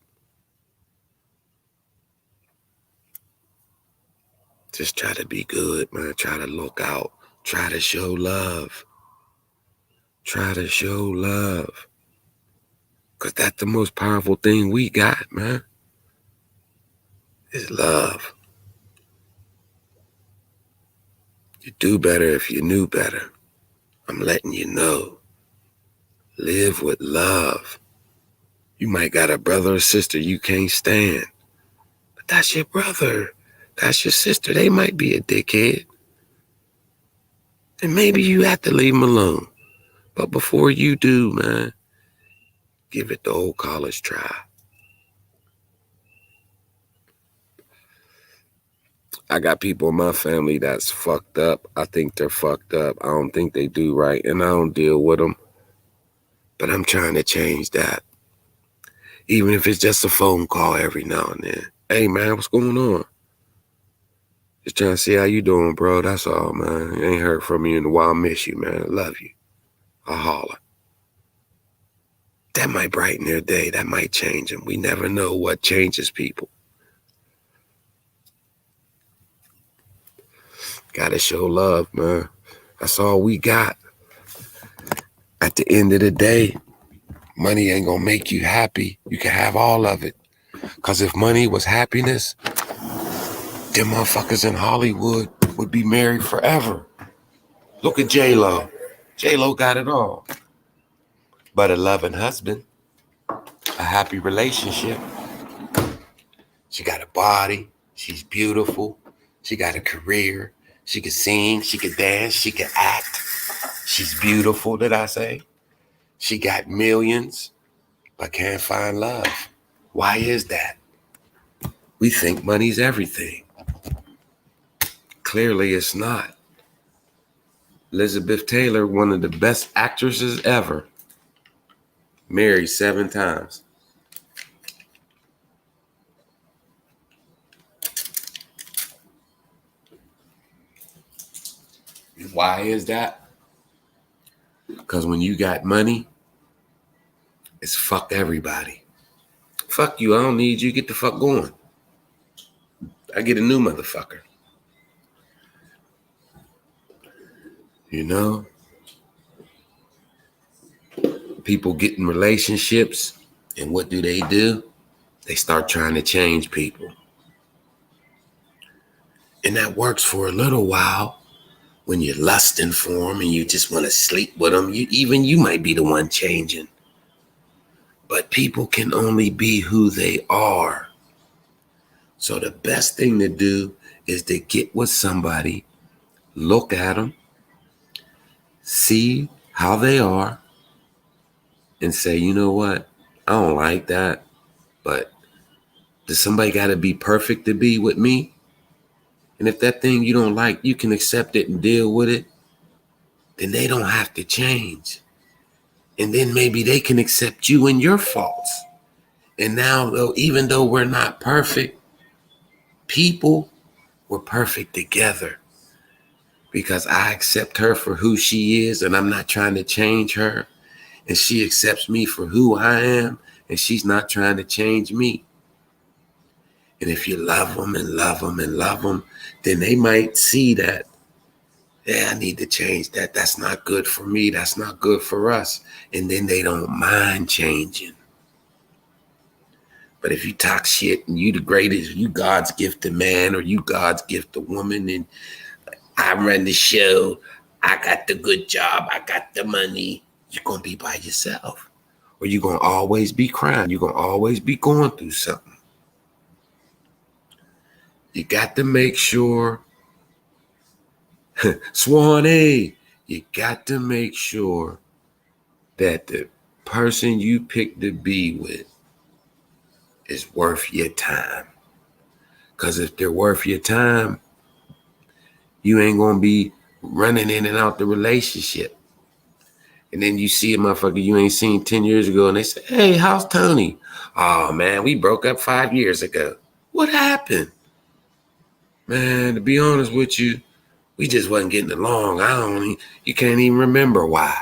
Just try to be good, man. Try to look out. Try to show love. Try to show love. Because that's the most powerful thing we got, man. Is love. You do better if you knew better. I'm letting you know. Live with love. You might got a brother or sister you can't stand. But that's your brother. That's your sister. They might be a dickhead. And maybe you have to leave them alone. But before you do, man, give it the old college try. I got people in my family that's fucked up. I think they're fucked up. I don't think they do right, and I don't deal with them. But I'm trying to change that. Even if it's just a phone call every now and then. Hey, man, what's going on? Just trying to see how you doing, bro. That's all, man. I ain't heard from you in a while. I miss you, man. I love you. I'll holler. That might brighten their day. That might change them. We never know what changes people. Gotta show love, man. That's all we got. At the end of the day, money ain't gonna make you happy. You can have all of it. Because if money was happiness, them motherfuckers in Hollywood would be married forever. Look at J-Lo. J-Lo got it all. But a loving husband, a happy relationship. She got a body. She's beautiful. She got a career. She can sing. She can dance. She can act. She's beautiful, did I say? She got millions. but can't find love. Why is that? We think money's everything. Clearly it's not. Elizabeth Taylor, one of the best actresses ever, married 7 times. Why is that? Because when you got money, it's fuck everybody. Fuck you, I don't need you, get the fuck going. I get a new motherfucker. You know? People get in relationships, and what do? They start trying to change people. And that works for a little while when you're lusting for them and you just want to sleep with them. You might be the one changing. But people can only be who they are. So the best thing to do is to get with somebody, look at them, see how they are, and say, you know what? I don't like that, but does somebody got to be perfect to be with me? And if that thing you don't like, you can accept it and deal with it, then they don't have to change. And then maybe they can accept you and your faults. And now, even though we're not perfect people, we're perfect together. Because I accept her for who she is, and I'm not trying to change her. And she accepts me for who I am, and she's not trying to change me. And if you love them and love them and love them, then they might see that, yeah, I need to change that. That's not good for me. That's not good for us. And then they don't mind changing. But if you talk shit and you the greatest, you God's gift to man or you God's gift to woman, and I run the show, I got the good job, I got the money, you're going to be by yourself. Or you're going to always be crying. You're going to always be going through something. You got to make sure, Swanee, you got to make sure that the person you pick to be with is worth your time. Because if they're worth your time, you ain't going to be running in and out the relationship. And then you see a motherfucker you ain't seen 10 years ago and they say, hey, how's Tony? Oh, man, we broke up 5 years ago. What happened? Man, to be honest with you, we just wasn't getting along. You can't even remember why.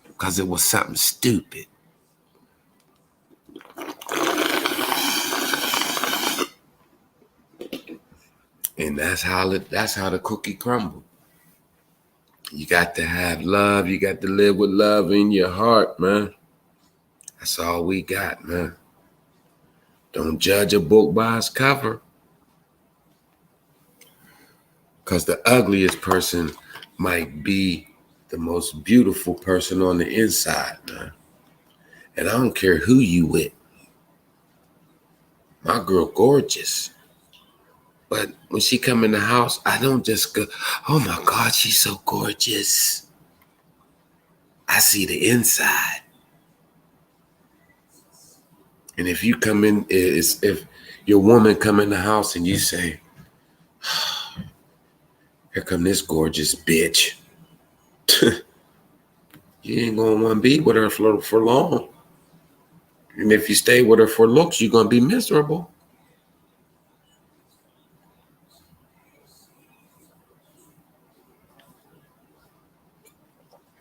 Because it was something stupid. And that's how the cookie crumbled. You got to have love. You got to live with love in your heart, man. That's all we got, man. Don't judge a book by its cover. Because the ugliest person might be the most beautiful person on the inside, man. And I don't care who you with. My girl gorgeous. But when she come in the house, I don't just go, oh my God, she's so gorgeous. I see the inside. And if you come in, if your woman come in the house and you say, here come this gorgeous bitch. You ain't going to want to be with her for long. And if you stay with her for looks, you're going to be miserable.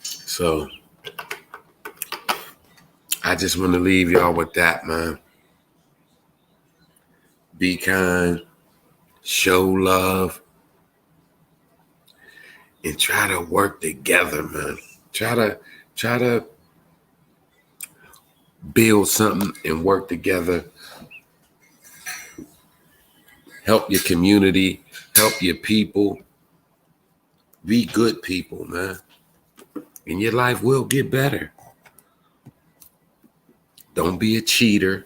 So I just want to leave y'all with that, man. Be kind, show love, and try to work together, man. Try to build something and work together. Help your community, help your people. Be good people, man. And your life will get better. Don't be a cheater.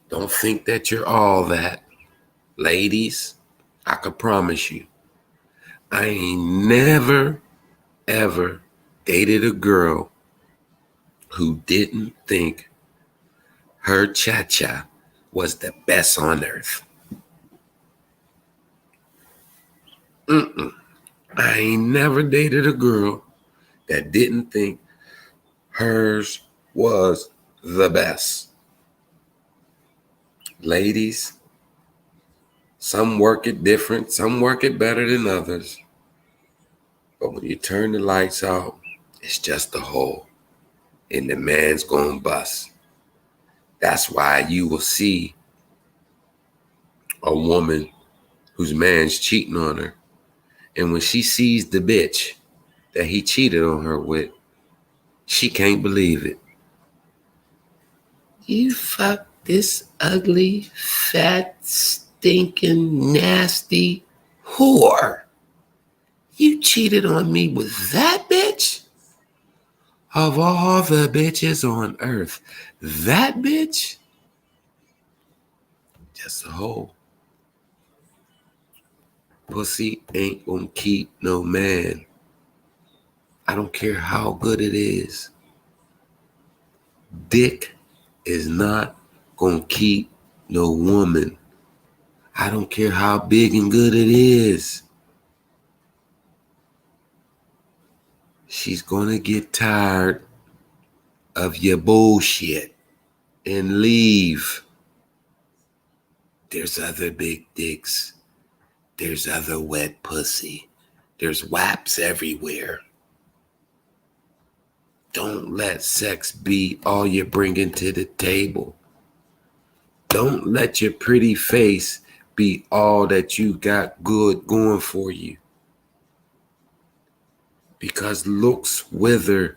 Don't think that you're all that. Ladies, I can promise you, I ain't never, ever dated a girl who didn't think Her cha-cha was the best on earth. I ain't never dated a girl that didn't think hers was the best. Ladies, some work it different, some work it better than others. But when you turn the lights out, it's just a hole, and the man's gonna bust. That's why you will see a woman whose man's cheating on her, and when she sees the bitch that he cheated on her with, she can't believe it. You fucked this ugly, fat, stinking, nasty whore. You cheated on me with that bitch? Of all the bitches on earth, that bitch? Just a hoe. Pussy ain't gonna keep no man. I don't care how good it is. Dick is not gonna keep no woman. I don't care how big and good it is. She's gonna get tired of your bullshit and leave. There's other big dicks. There's other wet pussy. There's waps everywhere. Don't let sex be all you're bringing to the table. Don't let your pretty face be all that you got good going for you. Because looks wither,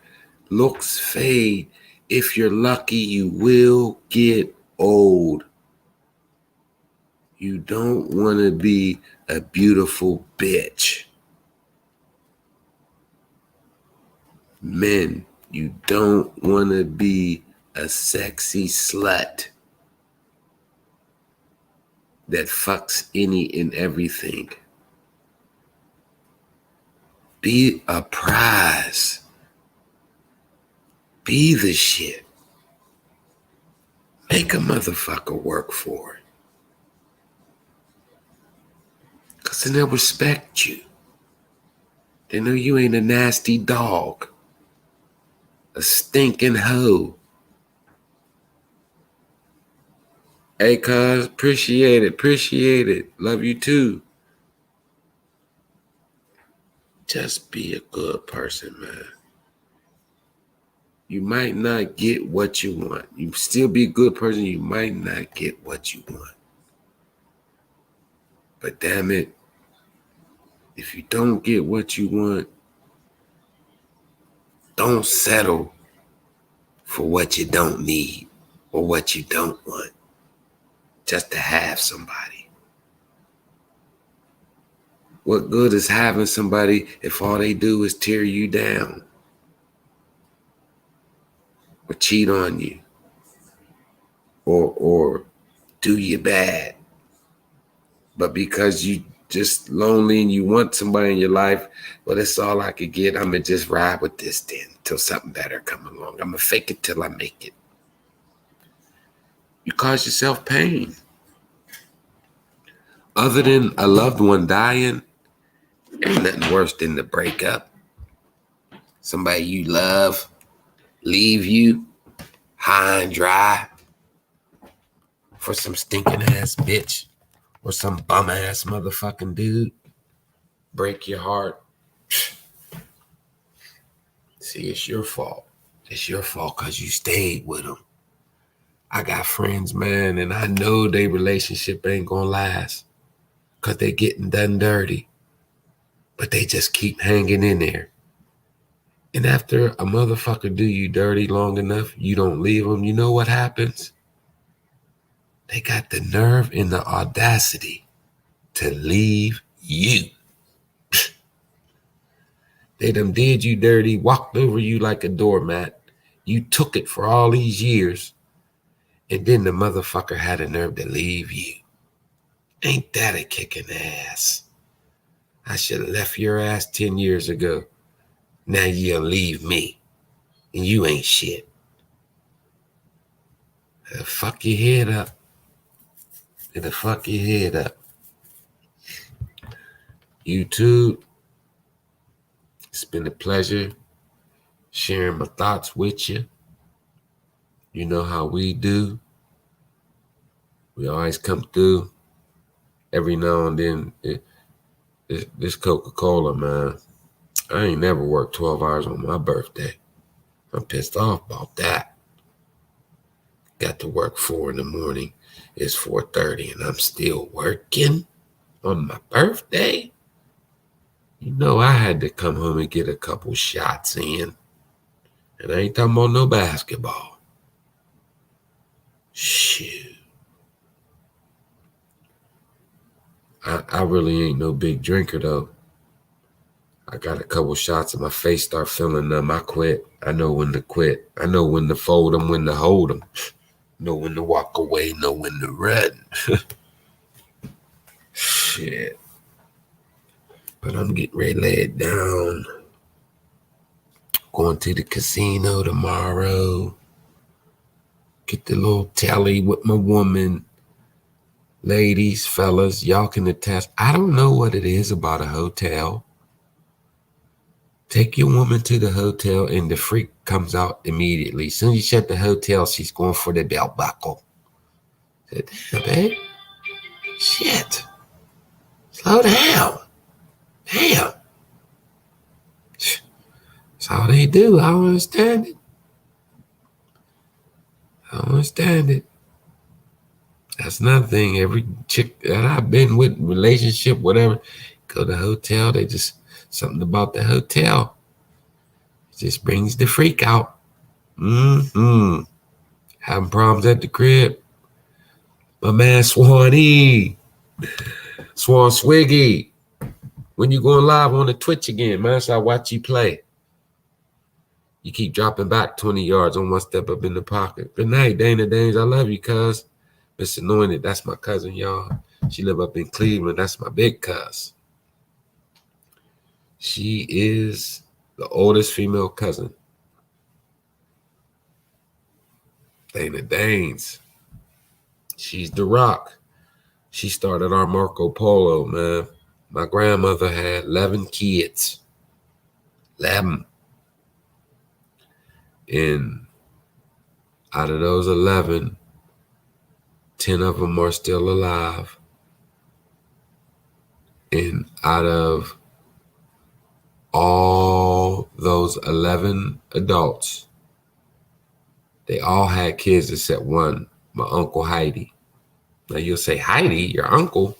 looks fade. If you're lucky, you will get old. You don't want to be a beautiful bitch. Men, you don't want to be a sexy slut that fucks any and everything. Be a prize. Be the shit. Make a motherfucker work for it. Because then they'll respect you. They know you ain't a nasty dog. A stinking hoe. Hey, cuz, appreciate it. Love you too. Just be a good person, man. You might not get what you want. You still be a good person, you might not get what you want. But damn it, if you don't get what you want, don't settle for what you don't need or what you don't want just to have somebody. What good is having somebody if all they do is tear you down or cheat on you or do you bad? But because you just lonely and you want somebody in your life, well, that's all I could get. I'm going to just ride with this then till something better come along. I'm going to fake it till I make it. You cause yourself pain. Other than a loved one dying, ain't nothing worse than the breakup. Somebody you love leave you high and dry for some stinking ass bitch or some bum ass motherfucking dude. Break your heart. See, it's your fault. It's your fault because you stayed with them. I got friends, man, and I know their relationship ain't gonna last because they getting done dirty. But they just keep hanging in there. And after a motherfucker do you dirty long enough, you don't leave them, you know what happens? They got the nerve and the audacity to leave you. They done did you dirty, walked over you like a doormat. You took it for all these years. And then the motherfucker had a nerve to leave you. Ain't that a kicking ass? I should have left your ass 10 years ago. Now you'll leave me. And you ain't shit. It'll fuck your head up. It'll fuck your head up. YouTube, it's been a pleasure sharing my thoughts with you. You know how we do. We always come through every now and then. This Coca-Cola, man, I ain't never worked 12 hours on my birthday. I'm pissed off about that. Got to work 4 in the morning. It's 4:30 and I'm still working on my birthday. You know I had to come home and get a couple shots in. And I ain't talking about no basketball. Shoot. I really ain't no big drinker though. I got a couple shots and my face start feeling numb. I quit. I know when to quit. I know when to fold them, when to hold them. Know when to walk away, know when to run. Shit. But I'm getting ready to lay it down. Going to the casino tomorrow. Get the little tally with my woman. Ladies, fellas, y'all can attest. I don't know what it is about a hotel. Take your woman to the hotel and the freak comes out immediately. As soon as you shut the hotel, she's going for the belt buckle. I said, damn, babe. Shit. Slow down. Damn. That's all they do. I don't understand it. I don't understand it. That's another thing. Every chick that I've been with, relationship, whatever, go to the hotel, they just, something about the hotel. It just brings the freak out. Having problems at the crib. My man Swanee. Swan Swiggy. When you going live on the Twitch again, man, so I watch you play. You keep dropping back 20 yards on one step up in the pocket. Good night, Dana Danes. I love you, cuz. Miss Anointed, that's my cousin, y'all. She live up in Cleveland. That's my big cuz. She is the oldest female cousin. Dana Danes. She's the rock. She started our Marco Polo, man. My grandmother had 11 kids. 11. And out of those 11, 10 of them are still alive. And out of all those 11 adults, they all had kids except one, my Uncle Heidi. Now you'll say, Heidi, your uncle?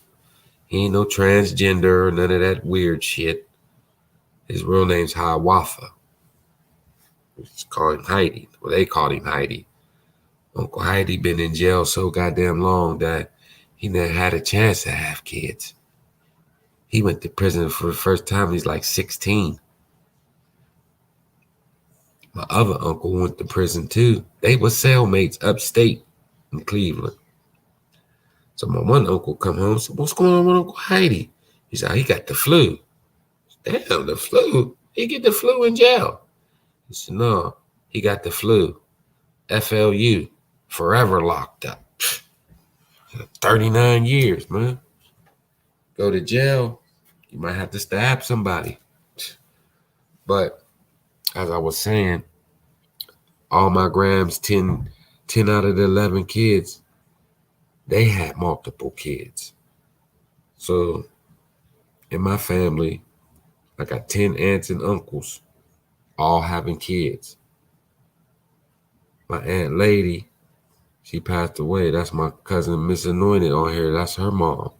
He ain't no transgender or none of that weird shit. His real name's Hiawatha. We just call him Heidi. Well, they called him Heidi. Uncle Heidi been in jail so goddamn long that he never had a chance to have kids. He went to prison for the first time. He's like 16. My other uncle went to prison too. They were cellmates upstate in Cleveland. So my one uncle come home and said, what's going on with Uncle Heidi? He said, he got the flu. Damn, the flu? He get the flu in jail. He said, no, he got the flu. FLU, forever locked up. 39 years, man. Go to jail, you might have to stab somebody. But as I was saying, all my grams, 10 out of the 11 kids, they had multiple kids. So in my family, I got 10 aunts and uncles, all having kids. My Aunt Lady, she passed away. That's my cousin, Miss Anointed on here. That's her mom.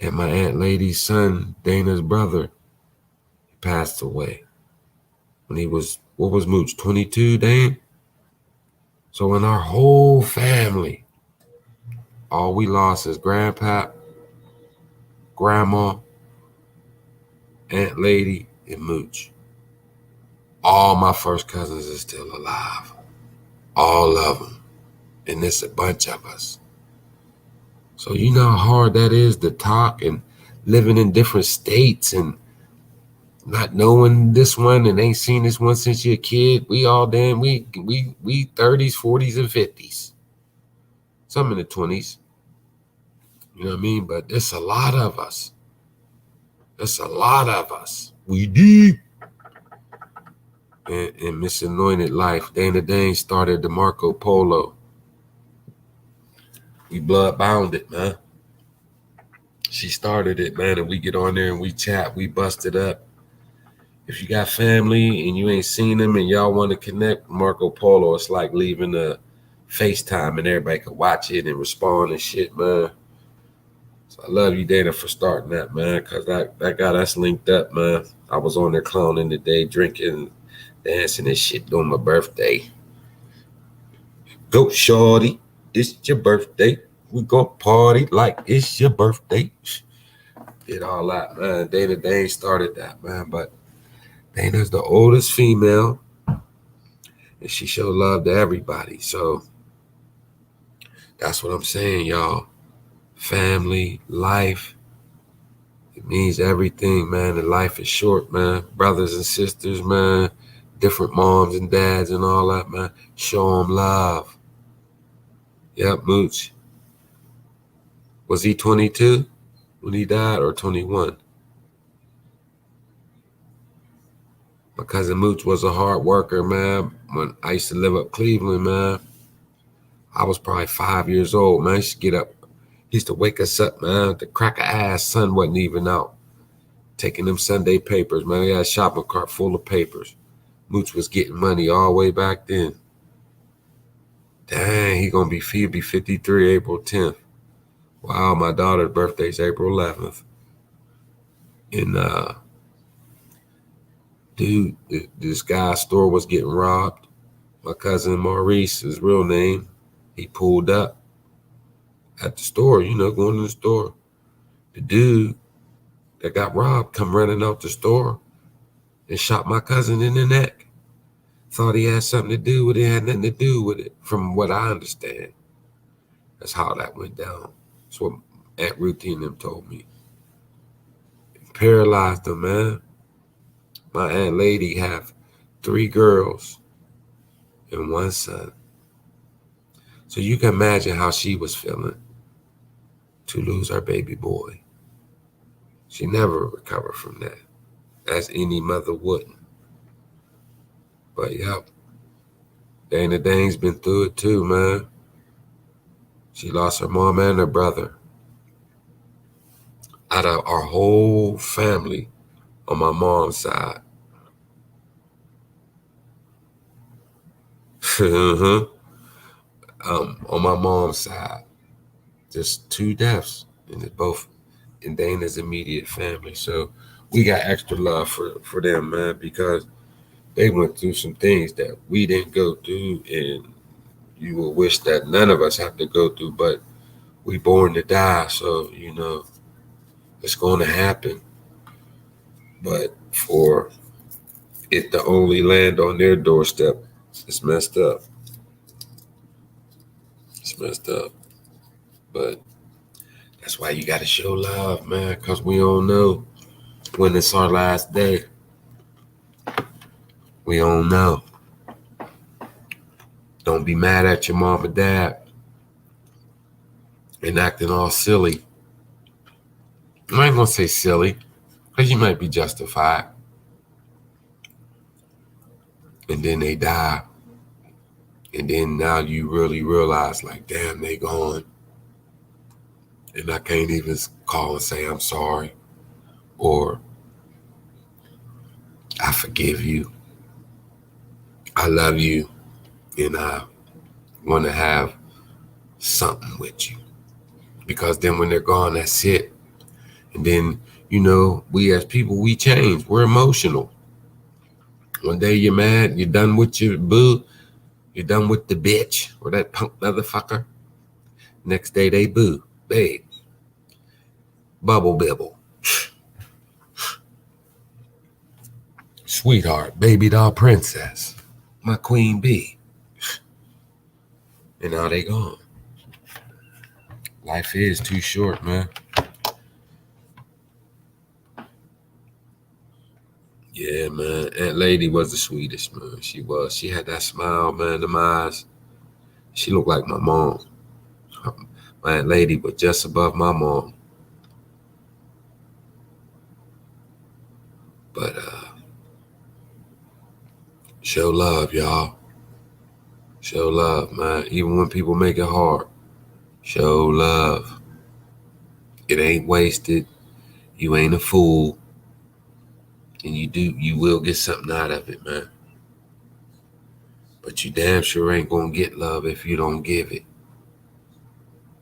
And my Aunt Lady's son, Dana's brother, passed away when he was, what was Mooch, 22, Dane? So in our whole family, all we lost is Grandpa, Grandma, Aunt Lady, and Mooch. All my first cousins are still alive. All of them. And it's a bunch of us. So you know how hard that is to talk and living in different states and not knowing this one and ain't seen this one since you're a kid. We all damn, we 30s, 40s, and 50s. Some in the 20s. You know what I mean? But there's a lot of us. There's a lot of us. We deep. And Miss Anointed Life, Dana Dane started the Marco Polo. We blood bound it, man. She started it, man, and we get on there and we chat, we bust it up. If you got family and you ain't seen them and y'all want to connect, Marco Polo, it's like leaving a FaceTime and everybody can watch it and respond and shit, man. So I love you, Dana, for starting that, man, because that got us linked up, man. I was on there clowning today, drinking, dancing and shit during my birthday. Go, shorty, it's your birthday. We go party like it's your birthday. Did all that, man. Dana Dane started that, man, but Dana's the oldest female, and she showed love to everybody. So that's what I'm saying, y'all. Family, life, it means everything, man. And life is short, man. Brothers and sisters, man. Different moms and dads and all that, man. Show them love. Yep, Mooch. Was he 22 when he died or 21? My cousin Mooch was a hard worker, man. When I used to live up Cleveland, man, I was probably 5 years old, man. I used to get up. He used to wake us up, man. The crack of ass, sun wasn't even out. Taking them Sunday papers, man. He had a shopping cart full of papers. Mooch was getting money all the way back then. Dang, he'll be 53 April 10th. Wow, my daughter's birthday's April 11th. And dude, this guy's store was getting robbed. My cousin Maurice, his real name, he pulled up at the store, going to the store. The dude that got robbed come running out the store and shot my cousin in the neck. Thought he had something to do with it, had nothing to do with it, from what I understand. That's how that went down. That's what Aunt Ruthie and them told me. It paralyzed them, man. My Aunt Lady have 3 girls and 1 son. So you can imagine how she was feeling to lose her baby boy. She never recovered from that, as any mother wouldn't. But yep, Dana Dane's been through it too, man. She lost her mom and her brother. Out of our whole family on my mom's side. On my mom's side, just 2 deaths, and it's both in Dana's immediate family. So we got extra love for them, man, because they went through some things that we didn't go through, and you will wish that none of us have to go through, but we born to die, so it's going to happen. But for it to only land on their doorstep, it's messed up. It's messed up. But that's why you got to show love, man, because we don't know when it's our last day. We don't know. Don't be mad at your mom or dad and acting all silly. I ain't going to say silly, because you might be justified. And then they die. And then now you really realize, like, damn, they gone. And I can't even call and say I'm sorry. Or I forgive you. I love you. And I want to have something with you. Because then when they're gone, that's it. And then, we as people, we change. We're emotional. One day you're mad, you're done with your boo, you're done with the bitch or that punk motherfucker. Next day they boo, babe, bubble bibble, sweetheart, baby doll princess, my queen bee. And now they gone. Life is too short, man. Yeah, man. Aunt Lady was the sweetest, man. She was. She had that smile, man. Them eyes. She looked like my mom. My Aunt Lady was just above my mom. But show love, y'all. Show love, man. Even when people make it hard, show love. It ain't wasted. You ain't a fool. And you will get something out of it, man. But you damn sure ain't gonna get love if you don't give it.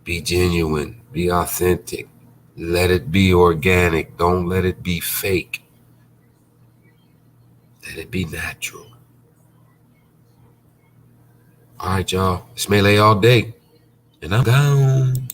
Be genuine. Be authentic. Let it be organic. Don't let it be fake. Let it be natural. All right, y'all. It's Melee all day. And I'm gone.